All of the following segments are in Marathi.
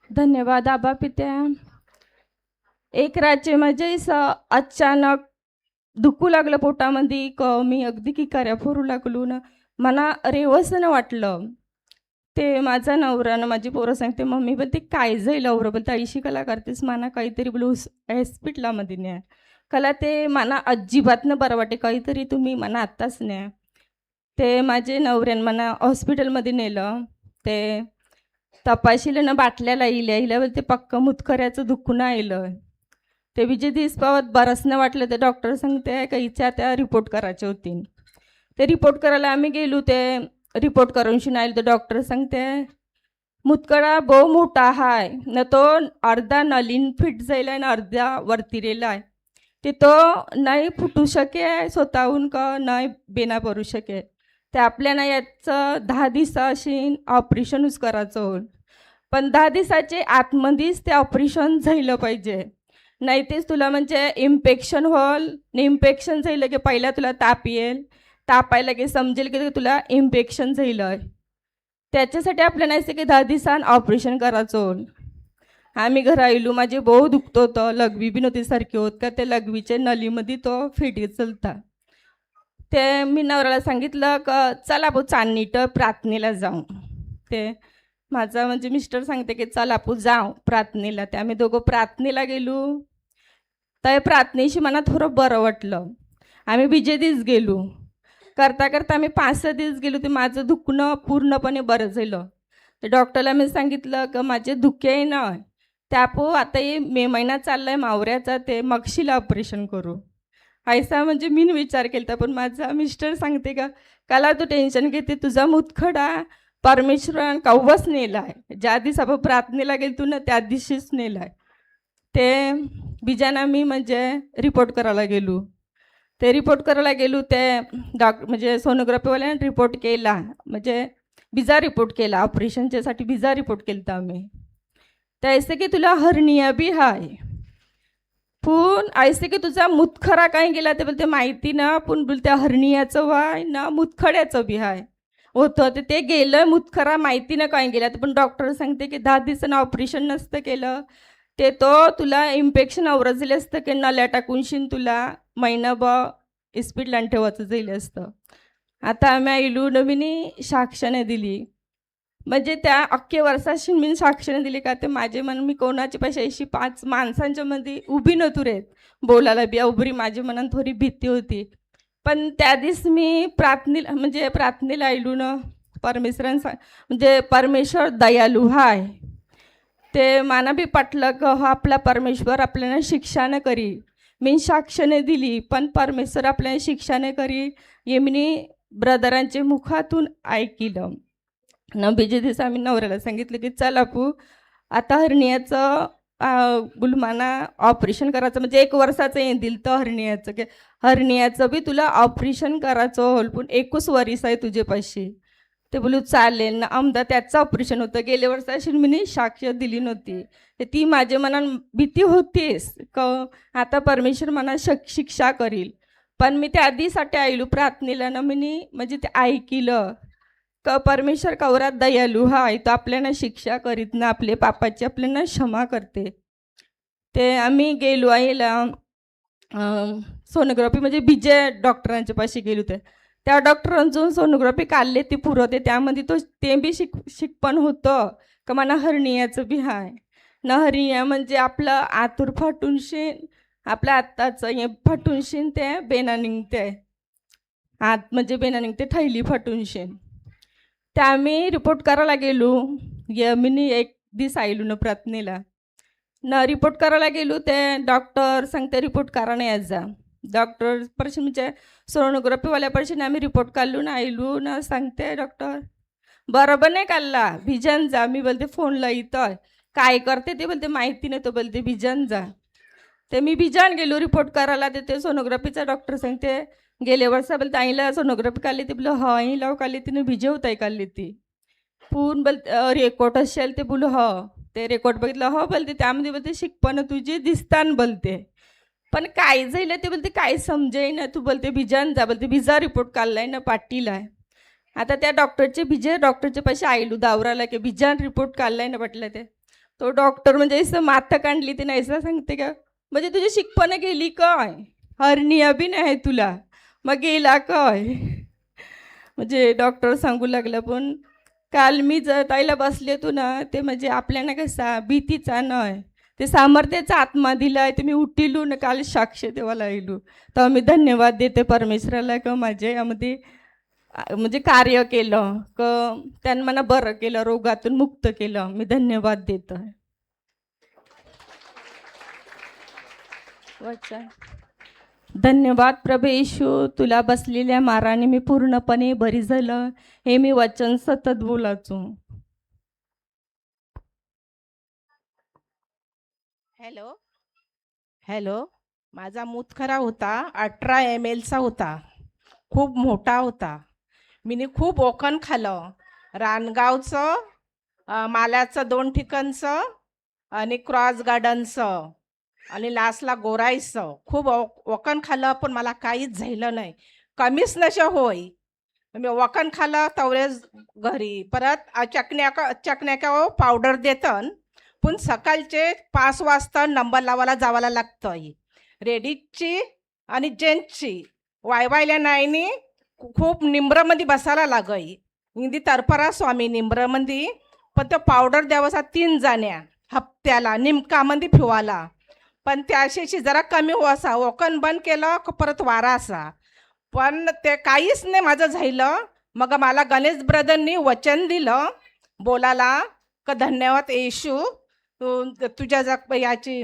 धन्यवाद आबा पित्या. एक रात्री म्हणजे अचानक दुखू लागलं पोटामध्ये मी अगदी किकाऱ्या फोरू लागलो ना. मला रेवसं वाटलं. ते माझा नवरा ना माझी पोरं सांगते, "मम्मी बोलते काय झालं लवरं?" बोलते, "ऐशी कला करतेस मला काहीतरी बोलू हॉस्पिटलमध्ये न्या." कला ते मला अजिबात न बरं वाटे, "काहीतरी तुम्ही मला आत्ताच न्या." ते माझे नवऱ्यानं मला हॉस्पिटलमध्ये नेलं. ते तपाशीलं ना बाटल्या लाइल्या ते पक्कं मुतखऱ्याचं दुखणं आलं. ते विजय दिसपावत बरंच नाही वाटलं. ते डॉक्टर सांगते का हिच्या त्या रिपोर्ट करायचे होते. ते रिपोर्ट करायला आम्ही गेलो. ते रिपोर्ट करूनशी नाही तर डॉक्टर सांगते मुतखडा बहु मोठा आहे न तो अर्धा नलीन फिट जाईल आणि अर्धा वरती रेला आहे. ते तो नाही फुटू शके स्वतःहून का नाही बेना भरू शके. ते आपल्याला याचं 10 दिवसाशी ऑपरेशनच करायचं होईल. पण 10 दिवसाचे आतमध्येच ते ऑपरेशन झालं पाहिजे. नाही तेच तुला म्हणजे इन्फेक्शन होईल. इन्फेक्शन झालं की पहिला तुला ताप येईल. ताप आला की समजेल की तुला इन्फेक्शन झालं. त्याच्यासाठी आपल्याला असं की 10 दिवसांनी ऑपरेशन करायचं होईल. आम्ही घरी आलो. माझे बहु दुखत होतं. लघवी बी नव्हती सारखी होत का ते लघवीच्या नलीमध्ये तो फिटी चलता. ते मी नवऱ्याला सांगितलं का चला भाऊ चांदणीत प्रार्थनेला जाऊ. ते माझा म्हणजे मिस्टर सांगते की चल आपण जाऊ प्रार्थनेला. ते आम्ही दोघं प्रार्थनेला गेलो. त्या प्रार्थनेशी मला थोडं बरं वाटलं. आम्ही विजय दिवस गेलो. करता करता आम्ही 5-6 दिवस गेलो. ते माझं दुखणं पूर्णपणे बरं झालं. ते डॉक्टरला मी सांगितलं का माझे दुखे आहे ना त्यापो आता हे मे महिना चाललाय मावऱ्याचा ते मगशीला ऑपरेशन करू. ऐसा म्हणजे मी विचार केला पण माझा मिस्टर सांगते का काला तू टेन्शन घेते तुझा मुतखडा परमेश्वरान कव्वाच नेलाय. ज्या दिवस आपण प्रार्थनेला गेलतो ना त्या दिवशीच नेलाय. ते बिजाना मी म्हणजे रिपोर्ट करायला गेलो. ते रिपोर्ट करायला गेलो ते म्हणजे सोनोग्राफीवाल्याने रिपोर्ट केला म्हणजे बिजा रिपोर्ट केला ऑपरेशनच्यासाठी बिजा रिपोर्ट केला आम्ही. तर ऐसे की तुला हर्निया बी आहे. पण ऐसे की तुझा मुतखरा काय गेला ते बोलते माहिती ना पण बोलते हर्नियाचं वाय ना मुतखड्याचं बी आहे होतं. ते गेलं मुतखरा माहिती ना काय गेला पण डॉक्टर सांगते की 10 दिवसानं ऑपरेशन नसतं केलं ते तो तुला इन्फेक्शन आवरजले असतं की नल्या टाकूनशीन तुला महिनाभर इस्पिटला ठेवायचं जाईल असतं. आता आम्ही आईलू नवीन साक्षाने दिली म्हणजे त्या अख्खे वर्षाशी मी साक्षाने दिली का ते माझे मन मी कोणाचे पैसे अशी 5 माणसांच्या मध्ये उभी नव्हतो रे बोलायला बी उभरी माझ्या मनात थोडी भीती होती. पण त्या दिवस मी प्रार्थनेला आईलू ना परमेश्वरांचा म्हणजे परमेश्वर दयालू हाय. ते माना बी पटलं की हो आपला परमेश्वर आपल्याला शिक्षा न करी. मी साक्षाने दिली पण परमेश्वर आपल्याला शिक्षा न करी हे मी ब्रदरांच्या मुखातून ऐकलं. न बीजे दिवस आम्ही नवऱ्याला सांगितलं की चल आपू आता हर्नियाचं गुलमाना ऑपरेशन करायचं म्हणजे 1 वर्षाचं येईल तर हर्नियाचं की हर्नियाचं बी तुला ऑपरेशन करायचं होल पण 21 वर्ष आहे तुझे पैसे. ते बोलू चालेल ना आमदा त्याचं ऑपरेशन होतं गेल्या वर्षाशी मी साक्ष दिली नव्हती. तर ती माझ्या मनात भीती होतीच क आता परमेश्वर मला शिक्षा करील. पण मी त्या आधीसाठी आईलू प्रार्थनेला ना मी म्हणजे ते ऐकलं का परमेश्वर कवरात दयालू हाय तो आपल्याला शिक्षा करीत ना आपले पापाची आपल्याला क्षमा करते. ते आम्ही गेलो आईला सोनोग्राफी म्हणजे विजय डॉक्टरांच्या पाशी गेलो ते त्या डॉक्टरांचं सोनोग्राफी काढले ते पुरवते त्यामध्ये ते बी शिकपण होतं का मला हर्नियाचं बी हाय. न हर्निया म्हणजे आपलं आतूर फाटून शेण आपल्या आत्ताचं हे फाटून शेण ते बेना निघते आत म्हणजे बेना निघते थैली फाटून शेण. त्या आम्ही रिपोर्ट करायला गेलो. मी 1 दिवस आईलो ना प्रार्थनेला न रिपोर्ट करायला गेलो ते डॉक्टर सांगते रिपोर्ट करा नाही आज जा. डॉक्टर परशी म्हणजे सोनोग्राफीवाल्यापाशी आम्ही रिपोर्ट काढलो ना आईलो ना सांगते डॉक्टर बरोबर नाही काढला भिजन जा. मी बोलते फोनला इथं काय करते ते बोलते माहिती नाही तो बोलते भिजन जा. ते मी भिजान गेलो रिपोर्ट करायला ते सोनोग्राफीचा डॉक्टर सांगते गेल्या वर्षा बोलते आईला सोनोग्राफी काढली ते बोल हो आई लाव काढली तिने भिजवताय काढली ती पूर्ण बोल रेकॉर्ड असेल ते बोलू हो ते रेकॉर्ड बघितलं हो बोलते त्यामध्ये बोलते शिकपण तुझे दिसतान बोलते. पण काय झालं ते बोलते काय समजेय ना तू बोलते भिजान जा बोलते भिजा रिपोर्ट काढलाय ना पाटीला आहे. आता त्या डॉक्टरचे डॉक्टरचे पैसे आईलू दावराला की भिजान रिपोर्ट काढलाय ना म्हटलं ते तो डॉक्टर म्हणजे असं माथा काढली ते नाही असं सांगते का, म्हणजे तुझी शिकपणं गेली काय, हर्निया बी नाही तुला, मग गेला काय. म्हणजे डॉक्टर सांगू लागला. पण काल मी जर ताईला बसले होतो ना, ते म्हणजे आपल्याला कसा भीतीचा नाही, ते सामर्थ्याचा आत्मा दिलाय. ते मी उठिलू ना काल साक्ष देवाला येलो, तर मी धन्यवाद देते परमेश्वराला का माझ्या यामध्ये म्हणजे कार्य केलं, क त्यानं मला बरं केलं, रोगातून मुक्त केलं. मी धन्यवाद देतो. वचन. धन्यवाद प्रभू येशू, तुला बसलेल्या माराने मी पूर्णपणे बरी झालं. हे मी वचन सतत बोलाचो. Hello hello. माझा मूतखरा होता, 18 ml चा होता, खूप मोठा होता. मीने खूप ओखण खाल्लं, रानगावचं, माल्याचं 2 ठिकाणचं आणि क्रॉस गार्डनचं आणि लास्टला गोराईचं. खूप ओखण खाल्लं, पण मला काहीच झालं नाही, कमीच नशा होय. मी ओखण खाल्लं तवरेच घरी परत चकण्याका पावडर देतं, पण सकाळचे 5 वाजता नंबर लावायला जावायला लागतंय. लेडीजची आणि जेंट्सची वायवायला नाही, खूप निंब्रमध्ये बसायला लागय. इंदी तरफरा स्वामी निंब्रमध्ये, पण तो पावडर द्यावासा 3 जाण्या हप्त्याला निमकामध्ये फिवाला. पण त्याशी जरा कमी हो असा ओकन बंद केलं का परत वारा असा, पण ते काहीच नाही माझं झालं. मग मला गणेश ब्रदरनी वचन दिलं बोलायला का धन्यवाद येशू, तुझ्या याची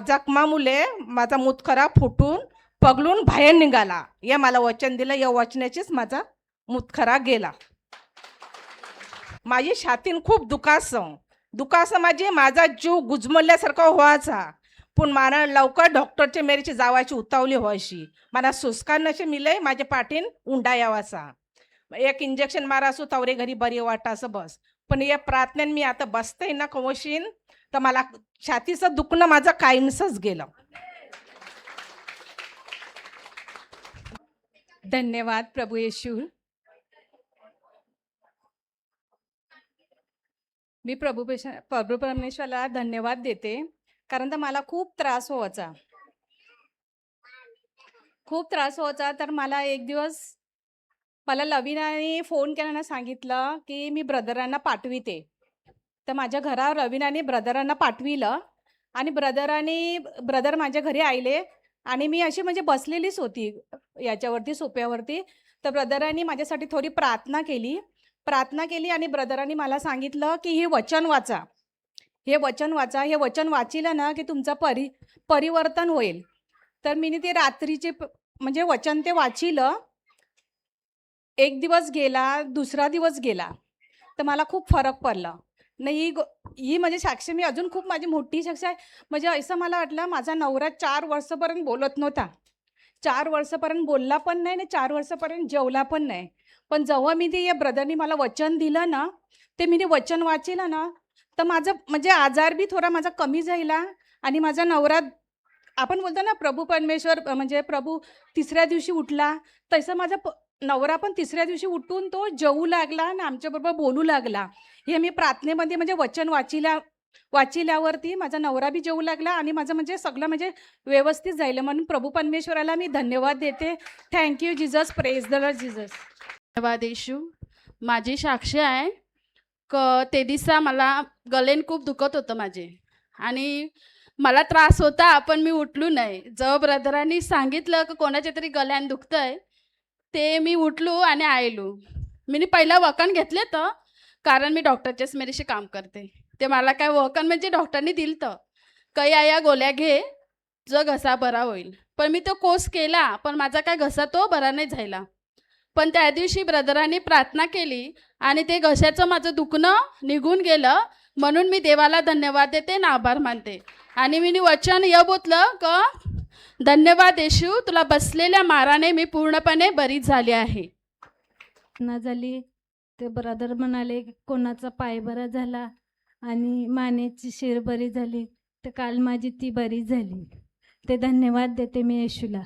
जखमा मुले माझा मुतखरा फुटून पगलून बाहेर निघाला. या मला वचन दिलं, या वचनाचीच माझा मुतखरा गेला. माझी छातीन खूप दुखासं माझी, माझा जीव गुजमल्यासारखा व्हायचा. पण मला लवकर डॉक्टरच्या मेरीची जावायची उतावली व्हायची. मला सुस्कार नसे मिले, माझ्या पाठीन उंडा यावाचा. एक इंजेक्शन मारा असो तवरे घरी बरी वाटा असं बस. पण या प्रार्थनेन मी आता बसते ना कवशीन, तर मला छातीचं दुखणं माझं कायमसंच गेलं. धन्यवाद प्रभू येशू. मी प्रभू परमेश्वराला धन्यवाद देते, कारण तर मला खूप त्रास व्हायचा. तर मला एक दिवस मला लवीनाने फोन केल्यानं सांगितलं की मी ब्रदरांना पाठविते. तर माझ्या घरावर रवीनाने ब्रदरांना पाठविलं आणि ब्रदर माझ्या घरी आले आणि मी अशी म्हणजे बसलेलीच होती याच्यावरती सोप्यावरती. तर ब्रदरांनी माझ्यासाठी थोडी प्रार्थना केली आणि ब्रदरांनी मला सांगितलं की हे वचन वाचा, हे वचन वाचिलं ना की तुमचं परिवर्तन होईल. तर मी ते रात्रीचे म्हणजे वचन ते वाचिलं. एक दिवस गेला, दुसरा दिवस गेला, तर मला खूप फरक पडला. नाही ही म्हणजे साक्ष मी अजून खूप माझी मोठी साक्ष आहे. म्हणजे असं मला वाटलं माझा नवरा 4 वर्षापर्यंत बोलत नव्हता, 4 वर्षापर्यंत बोलला पण नाही आणि 4 वर्षापर्यंत जेवला पण नाही. पण जेव्हा मी ते या ब्रदरनी मला वचन दिलं ना, ते मी ते वचन वाचिलं ना, तर माझं म्हणजे आजार बी थोडा माझा कमी झाला आणि माझा नवरा, आपण बोलतो ना प्रभू परमेश्वर म्हणजे प्रभू तिसऱ्या दिवशी उठला, तसं माझा नवरा पण तिसऱ्या दिवशी उठून तो जेवू लागला आणि आमच्याबरोबर बोलू लागला. हे मी प्रार्थनेमध्ये म्हणजे वचन वाचिल्यावरती माझा नवरा बी जेवू लागला आणि माझं म्हणजे सगळं म्हणजे व्यवस्थित झालं. म्हणून प्रभू परमेश्वराला मी धन्यवाद देते. Thank you Jesus, praise the Lord Jesus. धन्यवाद येशू. माझी साक्षी आहे ते दिवसा मला गलेन खूप दुखत होतं माझे आणि मला त्रास होता, पण मी उठलो नाही. जेव्हा ब्रदरांनी सांगितलं की कोणाच्या तरी गल्यान दुखतंय, ते मी उठलो आणि आयलो. मी पहिला वकन घेतले तर, कारण मी डॉक्टरच्याच मेरीशी काम करते. ते मला काय वकन म्हणजे डॉक्टरनी दिलं तर काही आया गोळ्या घे, जो घसा बरा होईल. पण मी तो कोर्स केला, पण माझा काय घसा तो बरा नाही झाला. पण त्या दिवशी ब्रदरांनी प्रार्थना केली आणि ते घशाचं माझं दुखणं निघून गेलं. म्हणून मी देवाला धन्यवाद देते आणि आभार मानते. आणि मी वचन बोललं का धन्यवाद येशू, तुला बसलेल्या माराने मी पूर्णपणे बरी झाली आहे. ना झाली ते ब्रदर म्हणाले की कोणाचा पाय बरा झाला आणि मानेची शिर बरी झाली, तर काल माझी ती बरी झाली. ते धन्यवाद देते मी येशूला.